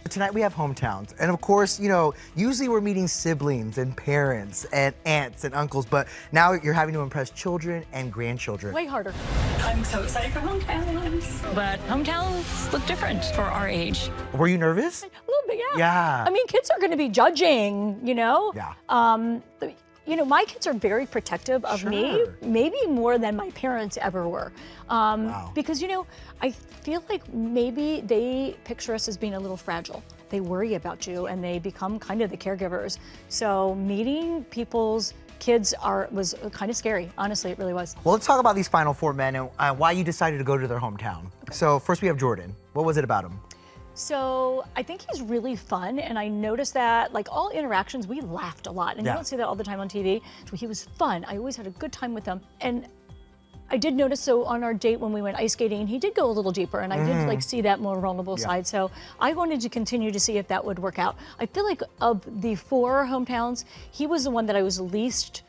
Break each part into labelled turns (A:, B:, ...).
A: Tonight we have hometowns, and of course, you know, usually we're meeting siblings and parents and aunts and uncles, but now you're having to impress children and grandchildren.
B: Way harder.
C: I'm so excited for hometowns.
D: But hometowns look different for our age.
A: Were you nervous?
B: A little bit, yeah.
A: Yeah.
B: I mean, kids are going to be judging, you know?
A: Yeah.
B: You know, my kids are very protective of me,
A: Sure.
B: maybe more than my parents ever were.
A: Wow.
B: Because, you know, I feel like maybe they picture us as being a little fragile. They worry about you and they become kind of the caregivers. So meeting people's kids was kind of scary. Honestly, it really was.
A: Well, let's talk about these final four men and why you decided to go to their hometown. Okay. So first we have Jordan. What was it about him?
B: So I think he's really fun, and I noticed that, like, all interactions, we laughed a lot, and
A: Yeah.
B: you don't see that all the time on TV. So he was fun. I always had a good time with him, and I did notice, so on our date when we went ice skating, he did go a little deeper, and I did like see that more vulnerable side. So I wanted to continue to see if that would work out. I feel like of the four hometowns, he was the one that I was least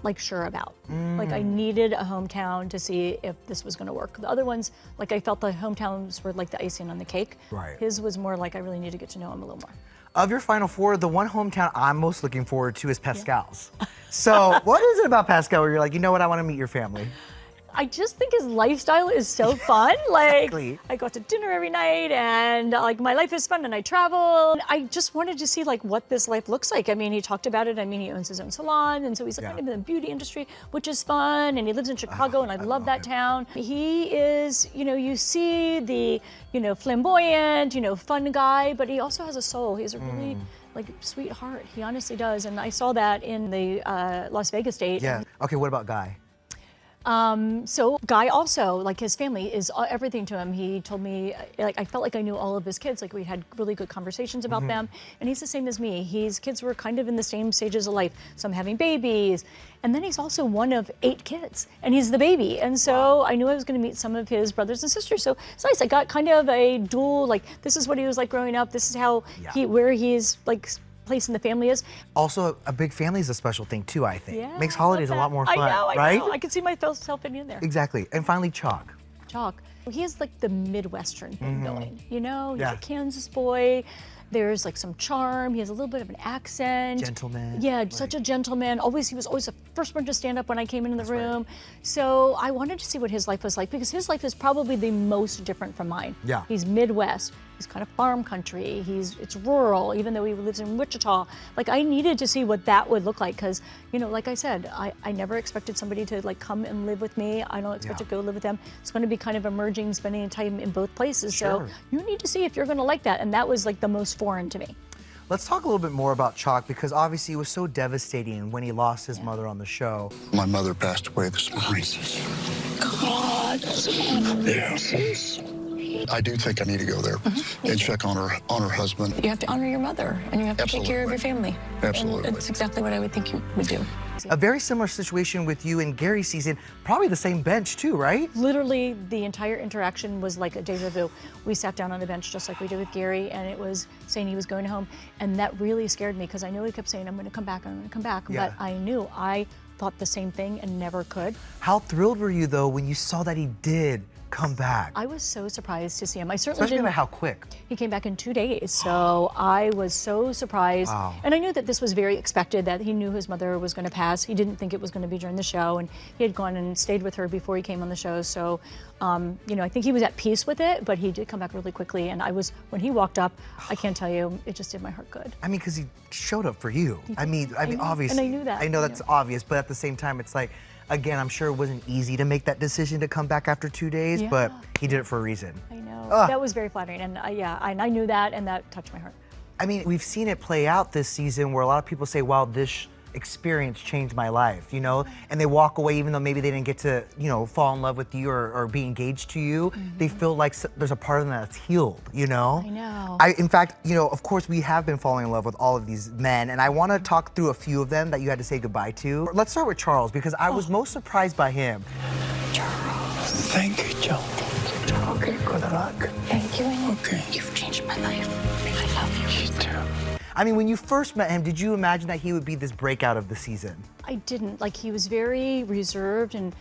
B: like sure about. Like I needed a hometown to see if this was gonna work. The other ones, like I felt the hometowns were like the icing on the cake.
A: Right.
B: His was more like I really need to get to know him a little more.
A: Of your final four, the one hometown I'm most looking forward to is Pascal's. So what is it about Pascal where you're like, you know what, I want to meet your family?
B: I just think his lifestyle is so fun. Like,
A: Exactly.
B: I go to dinner every night, and like my life is fun, and I travel. I just wanted to see like what this life looks like. I mean, he talked about it. I mean, he owns his own salon, and so he's like kind of in the beauty industry, which is fun. And he lives in Chicago, and I love that town. He is, you know, you see the, you know, flamboyant, you know, fun guy, but he also has a soul. He has a really like sweet heart. He honestly does, and I saw that in the Las Vegas date.
A: Yeah. Okay, what about Guy?
B: So Guy also, like his family is everything to him. He told me, like I felt like I knew all of his kids, like we had really good conversations about them. And he's the same as me. His kids were kind of in the same stages of life. Some having babies. And then he's also one of 8 kids, and he's the baby. And so I knew I was gonna meet some of his brothers and sisters. So it's nice, I got kind of a dual, like this is what he was like growing up. This is how where he's like, place in the family is.
A: Also, a big family is a special thing too, I think.
B: Yeah,
A: Makes
B: I love
A: holidays a
B: that.
A: lot more fun,
B: I
A: right?
B: know. I can see myself in there.
A: Exactly. And finally, Chock.
B: Chock. He has like the Midwestern thing going. You know, he's
A: Yeah.
B: a Kansas boy. There's like some charm. He has a little bit of an accent.
A: Gentleman.
B: Yeah, such a gentleman. He was always the first one to stand up when I came into the room. So I wanted to see what his life was like because his life is probably the most different from mine.
A: Yeah.
B: He's Midwest. He's kind of farm country. It's rural, even though he lives in Wichita. Like I needed to see what that would look like because, you know, like I said, I never expected somebody to like come and live with me. I don't expect to go live with them. It's going to be kind of emerging, spending time in both places.
A: Sure.
B: So you need to see if you're going to like that. And that was like the most foreign to me.
A: Let's talk a little bit more about Chock because obviously it was so devastating when he lost his mother on the show.
E: My mother passed away this morning.
C: God.
E: Yeah. I do think I need to go there and check on her husband.
D: You have to honor your mother, and you have to take care of your family.
E: Absolutely.
D: And that's exactly what I would think you would do.
A: A very similar situation with you and Gerry's season, probably the same bench too, right?
B: Literally, the entire interaction was like a deja vu. We sat down on a bench just like we did with Gerry, and it was saying he was going home, and that really scared me because I know he kept saying, I'm gonna come back, I'm gonna come back,
A: Yeah.
B: but I knew I thought the same thing and never could.
A: How thrilled were you though when you saw that he did come back?
B: I was so surprised to see him. I certainly
A: Especially
B: didn't.
A: about how quick.
B: He came back in 2 days, so I was so surprised.
A: Wow.
B: And I knew that this was very expected, that he knew his mother was going to pass. He didn't think it was going to be during the show, and he had gone and stayed with her before he came on the show. So, you know, I think he was at peace with it, but he did come back really quickly. And when he walked up, I can't tell you, it just did my heart good.
A: I mean, because he showed up for you. I mean, obviously.
B: And I knew that.
A: I know that's obvious, but at the same time, it's like, again, I'm sure it wasn't easy to make that decision to come back after 2 days, but he did it for a reason.
B: I know. That was very flattering, and I knew that, and that touched my heart.
A: I mean, we've seen it play out this season where a lot of people say, wow, this experience changed my life, you know? And they walk away even though maybe they didn't get to, you know, fall in love with you or be engaged to you. They feel like there's a part of them that's healed, you know?
B: I know.
A: In fact, you know, of course we have been falling in love with all of these men, and I want to talk through a few of them that you had to say goodbye to. Let's start with Charles because I was most surprised by him.
E: Thank you, Joe. Okay, good luck.
D: Thank you.
E: Okay.
D: You've changed my life. I love you.
E: You too.
A: I mean, when you first met him, did you imagine that he would be this breakout of the season?
B: I didn't. Like, he was very reserved, and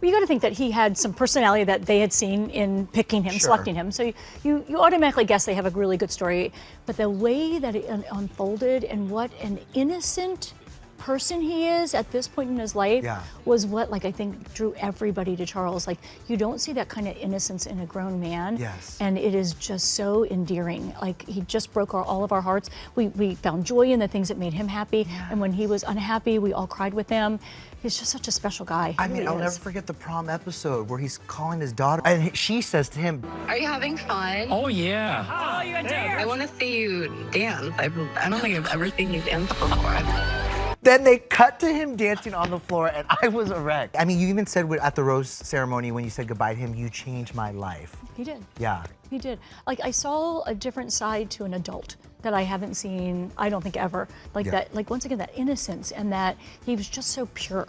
B: you got to think that he had some personality that they had seen in picking him, selecting him. So you automatically guess they have a really good story. But the way that it unfolded and what an innocent person he is at this point in his life was what, like, I think drew everybody to Charles. Like, you don't see that kind of innocence in a grown man.
A: Yes.
B: And it is just so endearing. Like, he just broke all of our hearts. We found joy in the things that made him happy. And when he was unhappy, we all cried with him. He's just such a special guy.
A: I mean, I'll never forget the prom episode where he's calling his daughter, and she says to him,
C: Are you having fun?
F: Oh, yeah.
C: Oh, you dance. I want to see you dance. I don't think I've ever seen you dance before.
A: Then they cut to him dancing on the floor, and I was a wreck. I mean, you even said at the rose ceremony when you said goodbye to him, you changed my life.
B: He did.
A: Yeah.
B: He did. Like, I saw a different side to an adult that I haven't seen, I don't think, ever. Like that, like, once again, that innocence, and that he was just so pure.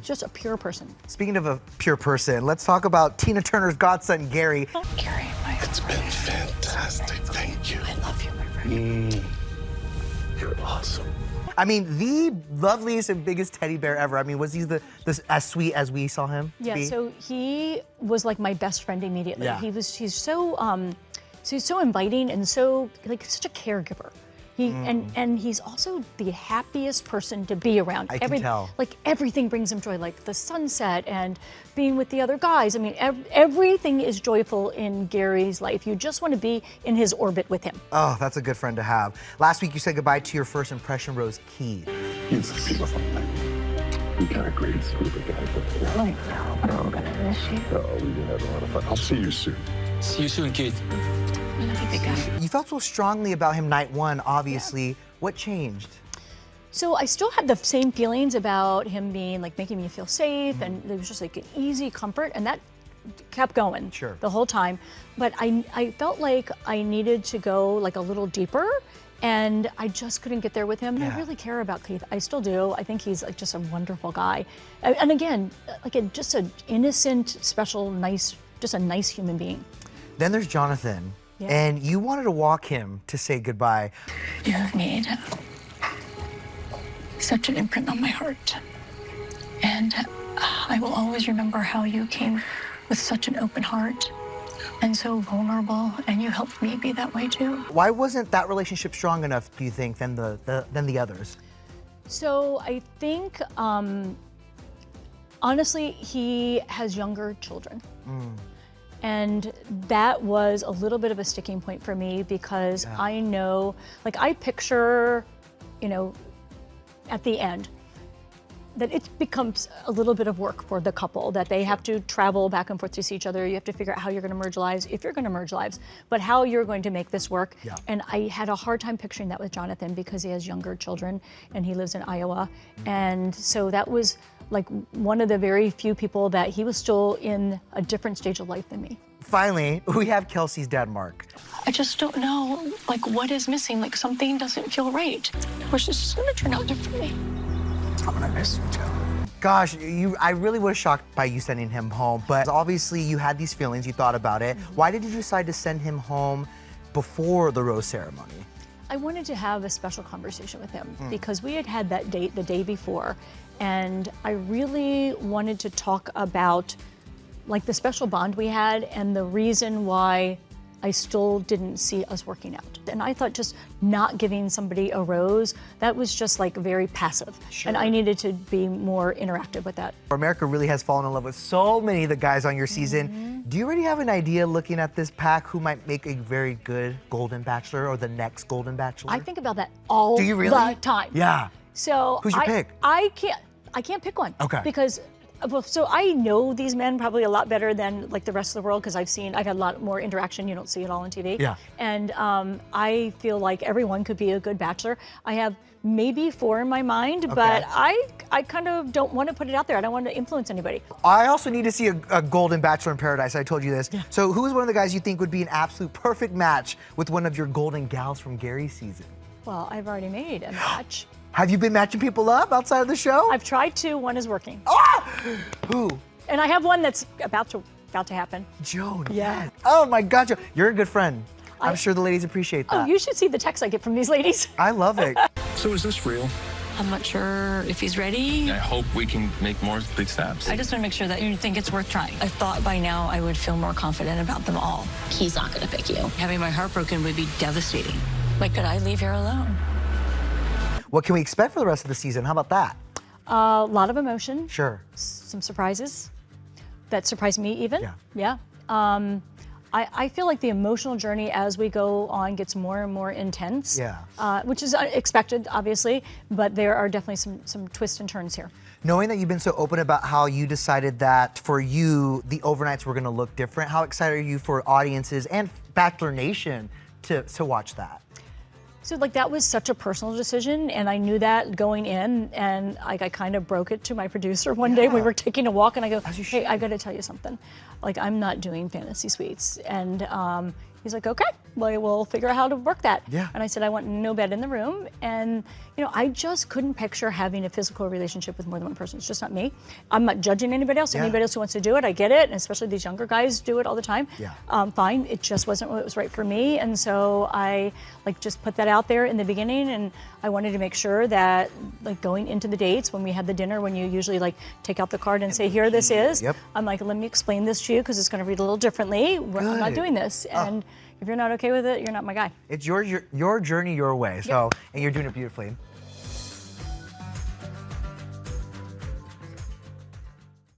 B: Just a pure person.
A: Speaking of a pure person, let's talk about Tina Turner's godson, Gerry.
D: Gerry,
E: It's been fantastic. Thank you.
D: I love you, my friend.
E: You're awesome.
A: I mean, the loveliest and biggest teddy bear ever. I mean, was he as sweet as we saw him
B: Yeah,
A: be?
B: so he was like my best friend immediately.
A: Yeah.
B: He's so inviting and so, like, such a caregiver. And he's also the happiest person to be around.
A: I can tell.
B: Like, everything brings him joy, like the sunset and being with the other guys. I mean, everything is joyful in Gerry's life. You just want to be in his orbit with him.
A: Oh, that's a good friend to have. Last week you said goodbye to your first impression rose, Key.
E: It's beautiful. We got a great group of guys up here.
D: I know, but I'm gonna miss you.
E: Oh, we did have a lot of fun. I'll see you soon.
F: See you soon, Keith.
D: I love you, big guy.
A: You felt so strongly about him night one, obviously. What changed?
B: So I still had the same feelings about him being, like, making me feel safe, and it was just like an easy comfort, and that kept going the whole time. But I felt like I needed to go, like, a little deeper, and I just couldn't get there with him. And I really care about Keith. I still do. I think he's, like, just a wonderful guy. And again, like, just an innocent, special, nice, just a nice human being.
A: Then there's Jonathan.
B: Yeah.
A: And you wanted to walk him to say goodbye.
D: You have made such an imprint on my heart. And I will always remember how you came with such an open heart and so vulnerable, and you helped me be that way too.
A: Why wasn't that relationship strong enough, do you think, than the others?
B: So I think, honestly, he has younger children. And that was a little bit of a sticking point for me because I know, like, I picture, you know, at the end, that it becomes a little bit of work for the couple, that they have to travel back and forth to see each other. You have to figure out how you're going to merge lives, if you're going to merge lives, but how you're going to make this work.
A: Yeah.
B: And I had a hard time picturing that with Jonathan because he has younger children and he lives in Iowa. And so that was, like, one of the very few people that he was still in a different stage of life than me.
A: Finally, we have Kelsey's dad, Mark.
D: I just don't know, like, what is missing. Like, something doesn't feel right. I wish this was gonna turn out differently.
E: I'm gonna miss you, Joe.
A: Gosh, I really was shocked by you sending him home, but obviously you had these feelings, you thought about it. Why did you decide to send him home before the rose ceremony?
B: I wanted to have a special conversation with him because we had that date the day before, and I really wanted to talk about, like, the special bond we had and the reason why I still didn't see us working out. And I thought just not giving somebody a rose, that was just, like, very passive. And I needed to be more interactive with that.
A: America really has fallen in love with so many of the guys on your season. Do you already have an idea, looking at this pack, who might make a very good Golden Bachelor or the next Golden Bachelor?
B: I think about that all
A: Do you really?
B: the time.
A: Yeah.
B: So
A: Who's your pick?
B: I can't pick one.
A: Okay.
B: Because, well, so I know these men probably a lot better than, like, the rest of the world because I've had a lot more interaction. You don't see it all on TV.
A: Yeah.
B: And I feel like everyone could be a good bachelor. I have maybe 4 in my mind, but I kind of don't want to put it out there. I don't want to influence anybody.
A: I also need to see a Golden Bachelor in Paradise. I told you this. Yeah. So who is one of the guys you think would be an absolute perfect match with one of your golden gals from Gerry's season?
B: Well, I've already made a match.
A: Have you been matching people up outside of the show?
B: I've tried to. One is working.
A: Ah! Who?
B: And I have one that's about to happen.
A: Joan.
B: Yeah.
A: Yes. Oh my God, Joan. You're a good friend. I'm sure the ladies appreciate that.
B: Oh, you should see the texts I get from these ladies.
A: I love it.
E: So is this real?
D: I'm not sure if he's ready.
F: I hope we can make more big steps.
D: I just want to make sure that you think it's worth trying. I thought by now I would feel more confident about them all.
G: He's not going to pick you.
D: Having my heart broken would be devastating. Like, could I leave here alone?
A: What can we expect for the rest of the season? How about that?
B: A lot of emotion.
A: Sure.
B: Some surprises that surprised me even.
A: Yeah.
B: I feel like the emotional journey as we go on gets more and more intense.
A: Yeah.
B: Which is expected, obviously, but there are definitely some twists and turns here.
A: Knowing that you've been so open about how you decided that for you, the overnights were gonna look different, how excited are you for audiences and Bachelor Nation to watch that?
B: So like that was such a personal decision, and I knew that going in, and like I kind of broke it to my producer one day. We were taking a walk, and I go, "Hey, I got to tell you something. Like I'm not doing fantasy suites." And he's like, "Okay, well we'll figure out how to work that."
A: Yeah.
B: And I said, "I want no bed in the room," and you know I just couldn't picture having a physical relationship with more than one person. It's just not me. I'm not judging anybody else.
A: Yeah.
B: Anybody else who wants to do it, I get it, and especially these younger guys do it all the time.
A: Yeah.
B: Fine. It just wasn't what was right for me, and so I like just put that out there in the beginning, and I wanted to make sure that like going into the dates when we had the dinner, when you usually like take out the card and say, "Here, this is."
A: Yep.
B: I'm like, "Let me explain this to you because it's going to read a little differently. I'm not doing this, and if you're not okay with it, you're not my guy."
A: It's your journey, your way. So, and you're doing it beautifully.